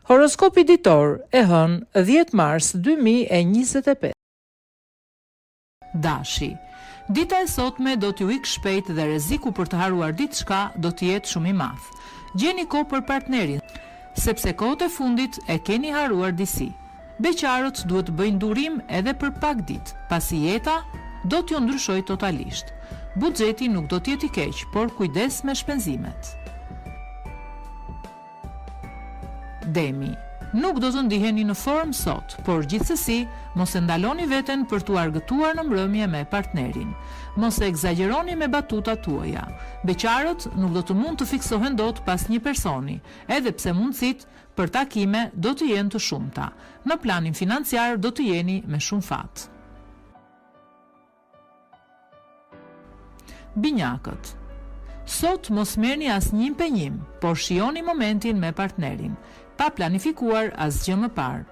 Horoskopi ditor e hënë 10 mars 2025. Dashi. Dita e sotme do t'ju ikë shpejt dhe rreziku për të haruar diçka do të jetë shumë i madh. Gjeni kohë për partnerin, sepse kohët e fundit e keni haruar disi. Beqarët duhet të bëjnë durim edhe për pak ditë, pasi jeta do t'ju ndryshojë totalisht. Buxheti nuk do t'jetë i keq, por kujdes me shpenzimet. Demi. Nuk do të ndiheni në formë sot, por gjithsesi, mos e ndaloni veten për t'u argëtuar në mbrëmje me partnerin. Mos e egzagjeroni me batutat tuaja. Beqarët nuk do të mund të fiksohen dot pas një personi, edhe pse mundësit për takime do të jenë të shumta. Në planin financiar do të jeni me shumë fat. Binjakët. Sot mos merrni asnjë impenjim, por shijoni momentin me partnerin, pa planifikuar asgjë më parë.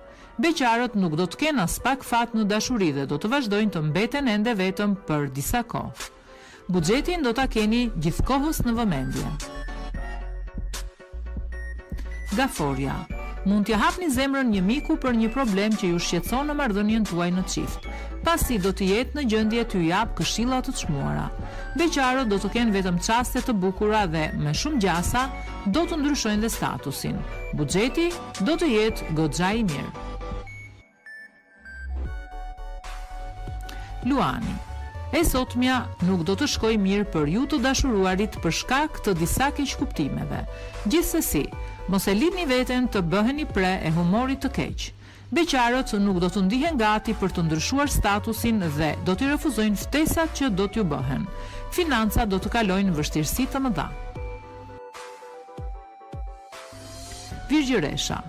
Beqarët nuk do të kenë as pak fat në dashuri dhe do të vazhdojnë të mbeten ende vetëm për disa kohë. Buxhetin do ta keni gjithkohës në vëmendje. Gaforia. Mund t'ja hapni zemrën një miku për një problem që ju shqetëson në marrëdhënien tuaj në çift, pasi do të jetë në gjendje t'ju jap këshilla të çmuara. Beqarët do të kenë vetëm çaste të bukura dhe me shumë gjasa do të ndryshojnë dhe statusin. Buxheti do të jetë goxha i mirë. Luani. E sotmja nuk do të shkojë mirë për ju të dashuruarit për shkak të disa keqkuptimeve. Gjithsesi, mos e lidhni veten të bëheni pre e humorit të keq. Beqarët nuk do të ndihen gati për të ndryshuar statusin dhe do t'i refuzojnë ftesat që do t'ju bëhen. Financat do të kalojnë vështirësi të mëdha. Virgjëresha.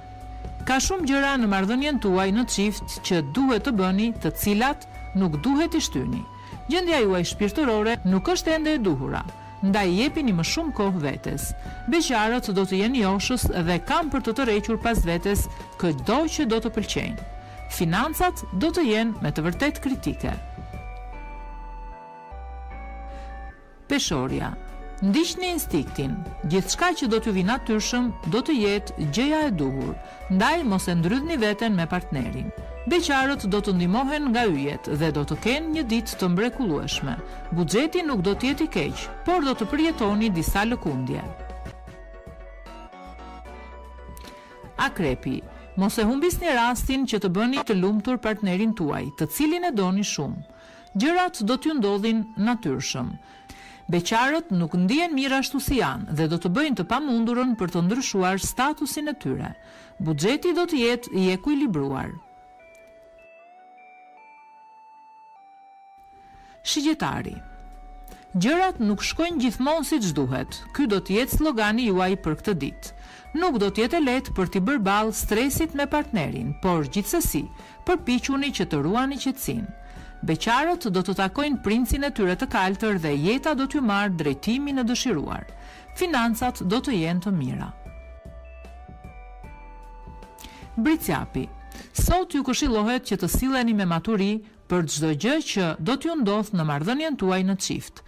Ka shumë gjëra në marrëdhënien tuaj në çift që duhet të bëni, të cilat nuk duhet i shtyni. Gjendja juaj shpirtërore nuk është ende e duhura, ndaj jepini më shumë kohë vetes. Beqarët do të jenë joshës dhe kanë për të tërhequr pas vetes çdo që do të pëlqejnë. Financat do të jenë me të vërtet kritike. Peshorja. Ndiqni instiktin. Gjithçka që do t'ju vi natyrshëm do të jetë gjëja e duhur, ndaj mos e ndrydhni veten me partnerin. Beqarët do të ndihmohen nga yjet dhe do të kenë një ditë të mrekullueshme. Buxheti nuk do të jetë i keq, por do të përjetoni disa lëkundje. Akrepi. Mos e humbisni rastin që të bëni të lumtur partnerin tuaj, të cilin e doni shumë. Gjërat do t'ju ndodhin natyrshëm. Beqarët nuk ndihen mirë ashtu si janë dhe do të bëjnë të pamundurën për të ndryshuar statusin e tyre. Buxheti do të jetë i ekuilibruar. Shigjetari. Gjërat nuk shkojnë gjithmonë siç duhet. Ky do të jetë slogani juaj për këtë ditë. Nuk do të jetë lehtë për t'i bërë ballë stresit me partnerin, por gjithsesi, përpiquni që të ruani qetësinë. Beqarët do të takojnë princin e tyre të kaltër dhe jeta do t'ju marrë drejtimin e dëshiruar. Financat do të jenë të mira. Bricjapi. Sot ju këshillohet që të silleni me maturi për çdo gjë që do t'ju ndodhë në marrëdhënien tuaj në çift.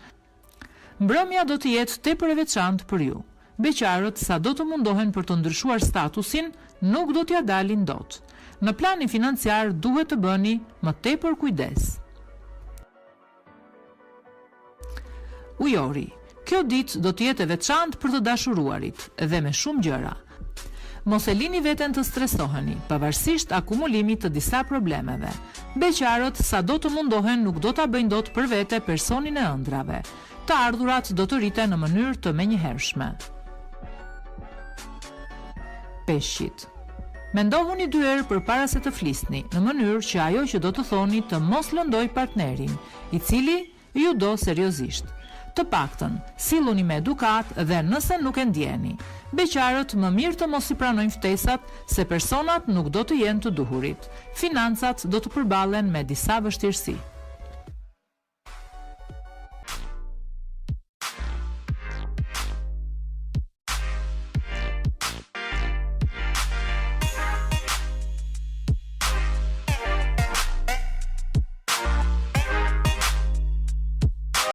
Mbrëmja do të jetë tepër e veçantë për ju. Beqarët sa do të mundohen për të ndryshuar statusin, nuk do t'ja dalin dot. Në planin financiar duhet të bëni më tepër kujdes. Ujori. Kjo ditë do të jetë e veçantë për të dashuruarit dhe me shumë gjëra. Mos e lini veten të stresoheni, pavarësisht akumulimit të disa problemeve. Beqarët sa do të mundohen nuk do ta bëjnë dot për vete personin e ëndrave. Të ardhurat do të rriten në mënyrë të menjëhershme. Peshqit. Mendohuni 2 herë përpara se të flisni, në mënyrë që ajo që do të thoni të mos lëndoj partnerin, i cili ju do seriozisht. Të paktën, silluni me edukat dhe nëse nuk e ndjeni. Beqarët më mirë të mos i pranojnë ftesat se personat nuk do të jenë të duhurit. Financat do të përballen me disa vështirësi.